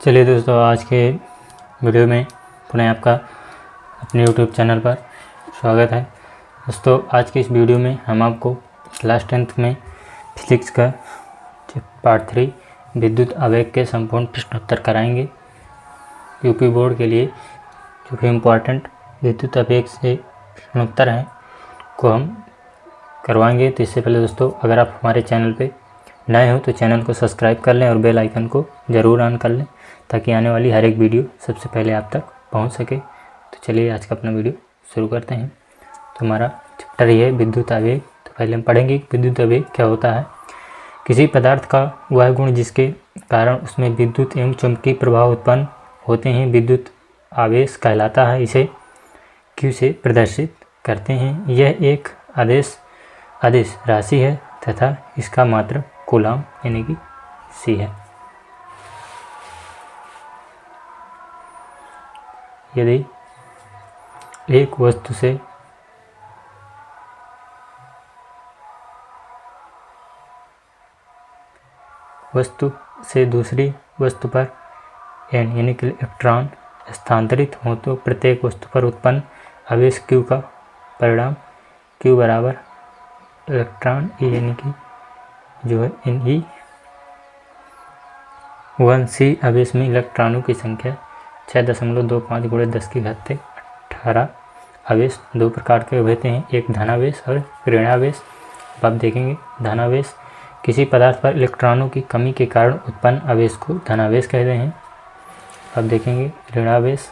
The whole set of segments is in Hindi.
चलिए दोस्तों, आज के वीडियो में पुनः आपका अपने YouTube चैनल पर स्वागत है। दोस्तों, आज के इस वीडियो में हम आपको क्लास 10th में फिजिक्स का पार्ट 3 विद्युत आवेग के संपूर्ण प्रश्नोत्तर कराएंगे। यूपी बोर्ड के लिए जो कि इम्पोर्टेंट विद्युत आवेग से प्रश्नोत्तर हैं को हम करवाएंगे। तो इससे पहले दोस्तों, अगर आप हमारे चैनल पे नए हो तो चैनल को सब्सक्राइब कर लें और बेल आइकन को ज़रूर ऑन कर लें ताकि आने वाली हर एक वीडियो सबसे पहले आप तक पहुंच सके। तो चलिए आज का अपना वीडियो शुरू करते हैं। तो हमारा चैप्टर ये है विद्युत आवेग। तो पहले हम पढ़ेंगे विद्युत आवेग क्या होता है। किसी पदार्थ का वह गुण जिसके कारण उसमें विद्युत एवं चुंबकीय प्रभाव उत्पन्न होते हैं विद्युत आवेश कहलाता है। इसे Q से प्रदर्शित करते हैं। यह एक आदेश राशि है तथा इसका मात्रक कूलाम यानी कि C है। यदि एक वस्तु से दूसरी वस्तु पर n यानी कि इलेक्ट्रॉन स्थानांतरित हो तो प्रत्येक वस्तु पर उत्पन्न आवेश Q का परिणाम Q बराबर इलेक्ट्रॉन E यानी कि जो है Ne 1C आवेश में इलेक्ट्रॉनों की संख्या 6.25 गुणे 10 की घात 18। आवेश दो प्रकार के होते हैं, एक धनावेश और ऋणावेश। अब आप देखेंगे धनावेश किसी पदार्थ पर इलेक्ट्रॉनों की कमी के कारण उत्पन्न आवेश को धनावेश कहते हैं। अब देखेंगे ऋणावेश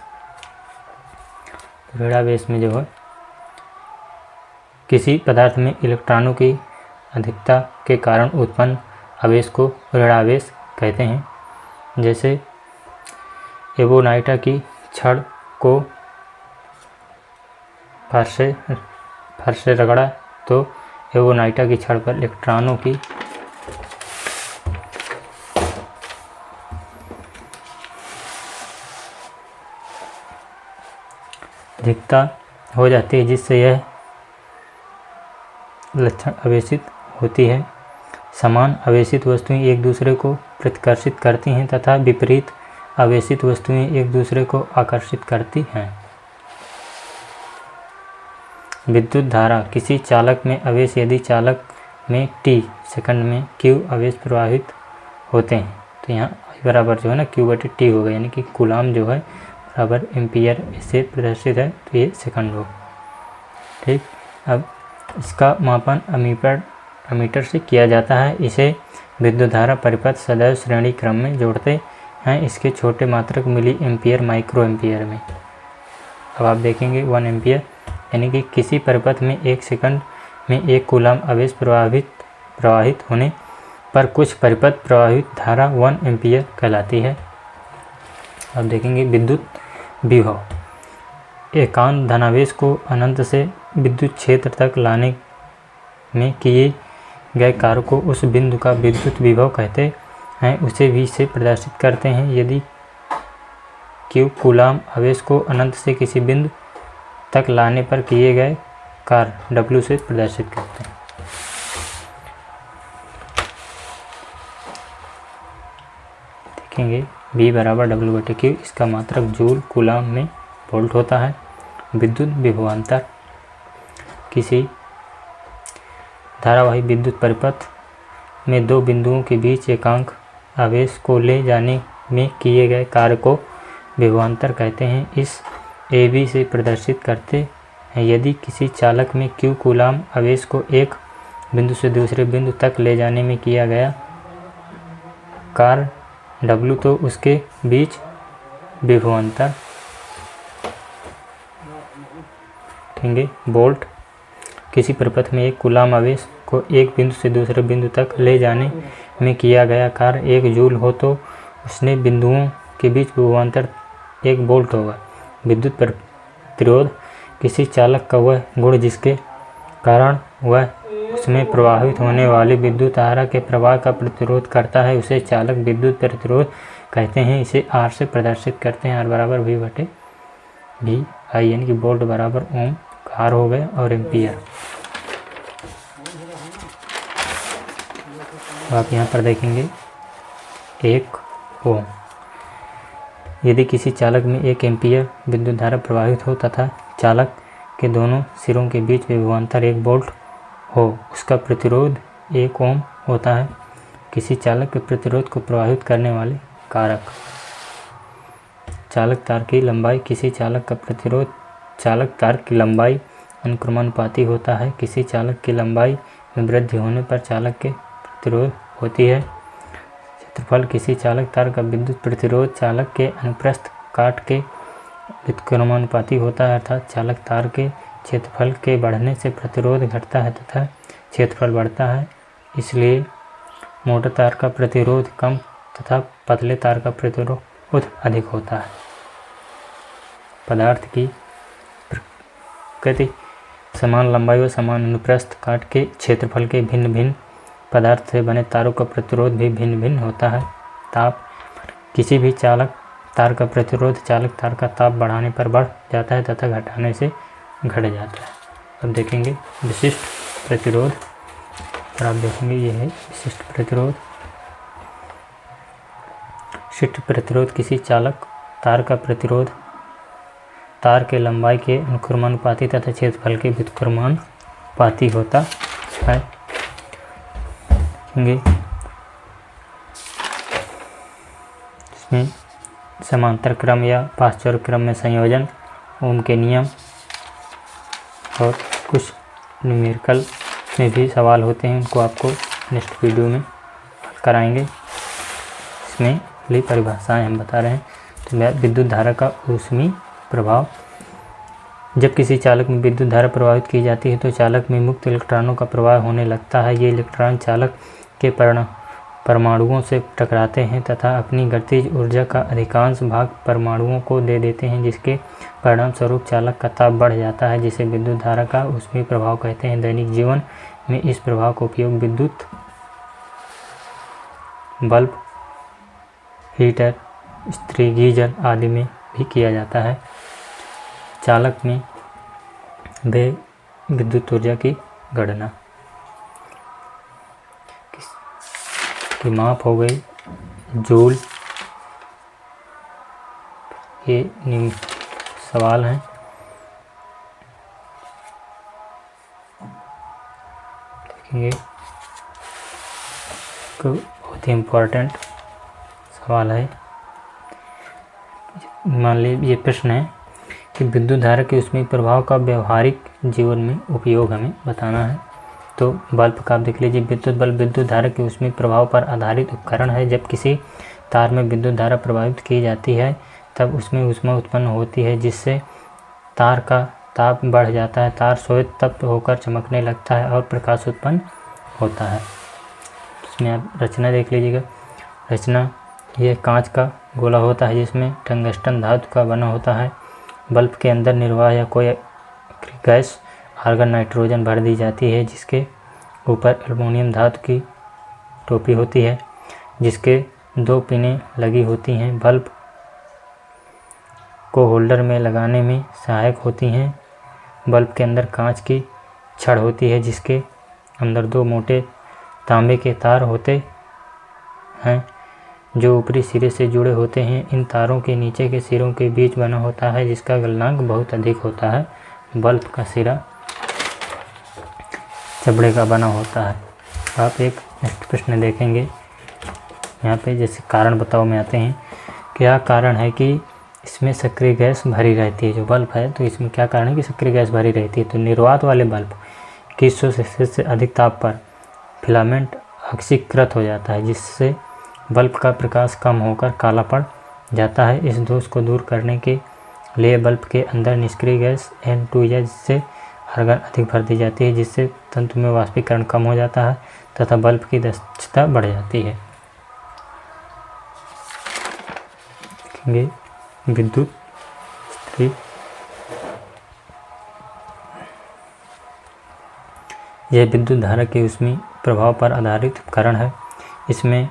में जो है किसी पदार्थ में इलेक्ट्रॉनों की अधिकता के कारण उत्पन्न आवेश को ऋणावेश कहते हैं। जैसे एबोनाइटा की छड़ को फर्श से रगड़ा तो एबोनाइटा की छड़ पर इलेक्ट्रॉनों की अधिकता हो जाती है जिससे यह लक्षण आवेशित होती है। समान आवेशित वस्तुएं एक दूसरे को प्रतिकर्षित करती हैं तथा विपरीत आवेशित वस्तुएं एक दूसरे को आकर्षित करती हैं। विद्युत धारा किसी चालक में आवेश यदि चालक में t सेकंड में Q आवेश प्रवाहित होते हैं तो यहाँ बराबर जो है ना Q/T होगा यानी कि कूलाम जो है बराबर एम्पियर से प्रदर्शित है तो ये सेकंड हो। ठीक, अब इसका मापन अमीटर से किया जाता है। इसे विद्युत धारा परिपथ सदैव श्रेणी क्रम में जोड़ते हैं। इसके छोटे मात्रक मिली एम्पियर माइक्रो एम्पियर में। अब आप देखेंगे 1 एम्पियर यानी कि किसी परिपथ में 1 सेकंड में 1 कूलाम आवेश प्रवाहित होने पर कुछ परिपथ प्रवाहित धारा 1 एम्पियर कहलाती है। अब देखेंगे विद्युत विभव। एकांत धनावेश को अनंत से विद्युत क्षेत्र तक लाने में किए गए कार्य को उस बिंदु का विद्युत विभव कहते हैं। उसे V से प्रदर्शित करते हैं। यदि Q कूलाम आवेश को अनंत से किसी बिंदु तक लाने पर किए गए कार्य W से प्रदर्शित करते हैं। देखेंगे V बराबर W/Q। इसका मात्रक जूल कूलाम में वोल्ट होता है। विद्युत विभवांतर किसी धारावाही विद्युत परिपथ में दो बिंदुओं के बीच एकांक आवेश को ले जाने में किए गए कार्य को विभवांतर कहते हैं। इस AB से प्रदर्शित करते हैं। यदि किसी चालक में Q कूलाम आवेश को एक बिंदु से दूसरे बिंदु तक ले जाने में किया गया कार्य W तो उसके बीच विभवांतर देखेंगे वोल्ट। किसी परिपथ में एक कूलाम आवेश को एक बिंदु से दूसरे बिंदु तक ले जाने में किया गया कार्य 1 जूल हो तो उसने बिंदुओं के बीच विभवांतर 1 वोल्ट होगा। विद्युत प्रतिरोध किसी चालक का वह गुण जिसके कारण वह उसमें प्रवाहित होने वाली विद्युत धारा के प्रवाह का प्रतिरोध करता है उसे चालक विद्युत प्रतिरोध कहते हैं। इसे R से प्रदर्शित करते हैं। R बराबर V/V I यानी कि वोल्ट बराबर ओम R हो गए और एम्पियर। आप यहाँ पर देखेंगे 1 ओम। यदि किसी चालक में 1 एम्पीयर विद्युत धारा प्रवाहित हो तथा चालक के दोनों सिरों के बीच विभवांतर 1 वोल्ट हो, उसका प्रतिरोध 1 ओम होता है। किसी चालक के प्रतिरोध को प्रभावित करने वाले कारक। चालक तार की लंबाई। किसी चालक का प्रतिरोध चालक तार की लंबाई अनुक्रमानुपाती होता है। किसी चालक की लंबाई में वृद्धि होने पर चालक के प्रतिरोध होती है। क्षेत्रफल। किसी चालक तार का विद्युत प्रतिरोध चालक के अनुप्रस्थ काट के व्युत्क्रमानुपाती होता है, अर्थात चालक तार के क्षेत्रफल के बढ़ने से प्रतिरोध घटता है तथा क्षेत्रफल बढ़ता है। इसलिए मोटे तार का प्रतिरोध कम तथा पतले तार का प्रतिरोध अधिक होता है। पदार्थ की प्रकृति। समान लंबाई व समान अनुप्रस्थ काट के क्षेत्रफल के भिन्न भिन्न पदार्थ से बने तारों का प्रतिरोध भी भिन्न भिन्न होता है। ताप। किसी भी चालक तार का प्रतिरोध चालक तार का ताप बढ़ाने पर बढ़ जाता है तथा घटाने से घट जाता है। अब देखेंगे विशिष्ट प्रतिरोध। और आप देखेंगे ये है विशिष्ट प्रतिरोध। विशिष्ट प्रतिरोध किसी चालक तार का प्रतिरोध तार के लंबाई के अनुक्रमानुपाती तथा क्षेत्रफल के व्युत्क्रमानुपाती होता है। इसमें समांतर क्रम या पाश्चर्य क्रम में संयोजन, ओम के नियम और कुछ न्यूमेरिकल में भी सवाल होते हैं, उनको आपको नेक्स्ट वीडियो में हल कराएंगे। इसमें अगली परिभाषाएं हम बता रहे हैं। तो विद्युत धारा का ऊष्मीय प्रभाव। जब किसी चालक में विद्युत धारा प्रवाहित की जाती है तो चालक में मुक्त इलेक्ट्रॉनों का प्रवाह होने लगता है। ये इलेक्ट्रॉन चालक के परमाणुओं से टकराते हैं तथा अपनी गतिज ऊर्जा का अधिकांश भाग परमाणुओं को दे देते हैं, जिसके परिणाम स्वरूप चालक का ताप बढ़ जाता है, जिसे विद्युत धारा का ऊष्मीय प्रभाव कहते हैं। दैनिक जीवन में इस प्रभाव का उपयोग विद्युत बल्ब, हीटर, इस्त्री, गीजर आदि में भी किया जाता है। चालक में वे विद्युत ऊर्जा की गणना की माप हो गई जूल। ये निम्न सवाल हैं। देखेंगे बहुत ही इम्पोर्टेंट सवाल है। मान लीजिए ये प्रश्न है कि विद्युत धारा के ऊष्मीय प्रभाव का व्यवहारिक जीवन में उपयोग हमें बताना है। तो बल्ब का आप देख लीजिए। विद्युत बल्ब विद्युत धारा के ऊष्मीय प्रभाव पर आधारित उपकरण है। जब किसी तार में विद्युत धारा प्रवाहित की जाती है तब उसमें ऊष्मा उत्पन्न होती है, जिससे तार का ताप बढ़ जाता है। तार श्वेत तप्त होकर चमकने लगता है और प्रकाश उत्पन्न होता है। इसमें आप रचना देख लीजिएगा। रचना ये कांच का गोला होता है जिसमें टंगस्टन धातु का बना होता है। बल्ब के अंदर निर्वाह या कोई गैस आर्गन नाइट्रोजन भर दी जाती है, जिसके ऊपर एल्युमिनियम धातु की टोपी होती है जिसके 2 पिनें लगी होती हैं। बल्ब को होल्डर में लगाने में सहायक होती हैं। बल्ब के अंदर कांच की छड़ होती है जिसके अंदर 2 मोटे तांबे के तार होते हैं जो ऊपरी सिरे से जुड़े होते हैं। इन तारों के नीचे के सिरों के बीच बना होता है जिसका गलनांक बहुत अधिक होता है। बल्ब का सिरा चमड़े का बना होता है। आप एक नेक्स्ट प्रश्न देखेंगे। यहाँ पे जैसे कारण बताओ में आते हैं। क्या कारण है कि इसमें सक्रिय गैस भरी रहती है? जो बल्ब है तो इसमें क्या कारण है कि सक्रिय गैस भरी रहती है? तो निर्वात वाले बल्ब 2100 सेल्सियस से अधिक ताप पर फिलामेंट ऑक्सीकृत हो जाता है, जिससे बल्ब का प्रकाश कम होकर काला पड़ जाता है। इस दोष को दूर करने के लिए बल्ब के अंदर निष्क्रिय गैस N2 से आर्गन अधिक भर दी जाती है, जिससे तंतु में वाष्पीकरण कम हो जाता है तथा बल्ब की दक्षता बढ़ जाती है। देखेंगे विद्युत इस्त्री। यह विद्युत धारा के ऊष्मीय प्रभाव पर आधारित उपकरण है। इसमें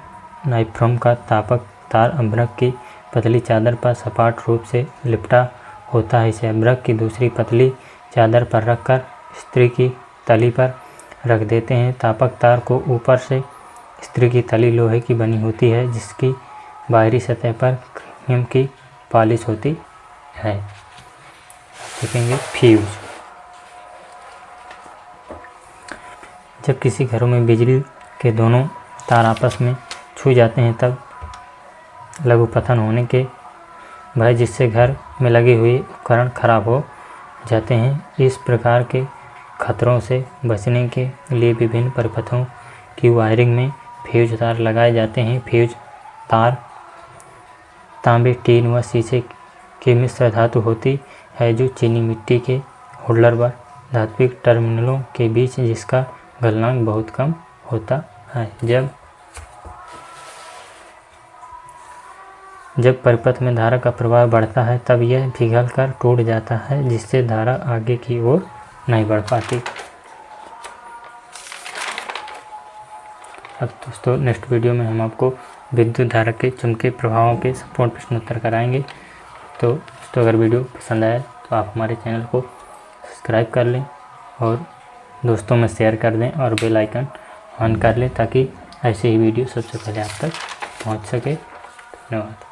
नाइफ्रॉम का तापक तार अभ्रक की पतली चादर पर सपाट रूप से लिपटा होता है। इसे अभ्रक की दूसरी पतली चादर पर रखकर इस्त्री की तली पर रख देते हैं। तापक तार को ऊपर से इस्त्री की तली लोहे की बनी होती है, जिसकी बाहरी सतह पर क्रोमियम की पॉलिश होती है। देखेंगे फ्यूज। जब किसी घरों में बिजली के दोनों तार आपस में छू जाते हैं तब लघुपतन होने के भय जिससे घर में लगे हुए उपकरण खराब हो जाते हैं। इस प्रकार के खतरों से बचने के लिए विभिन्न परिपथों की वायरिंग में फ्यूज तार लगाए जाते हैं। फ्यूज तार तांबे, टीन व शीशे की मिश्र धातु होती है जो चीनी मिट्टी के होल्डर व धात्विक टर्मिनलों के बीच जिसका गलनांक बहुत कम होता है। जब परिपथ में धारा का प्रवाह बढ़ता है तब यह पिघल कर टूट जाता है जिससे धारा आगे की ओर नहीं बढ़ पाती। अब दोस्तों नेक्स्ट वीडियो में हम आपको विद्युत धारा के चुंबकीय प्रभावों के संपूर्ण प्रश्नोत्तर कराएंगे। तो दोस्तों अगर वीडियो पसंद आए तो आप हमारे चैनल को सब्सक्राइब कर लें और दोस्तों में शेयर कर दें और बेल आइकन ऑन कर लें ताकि ऐसे ही वीडियो सबसे पहले आप तक पहुंच सके। धन्यवाद।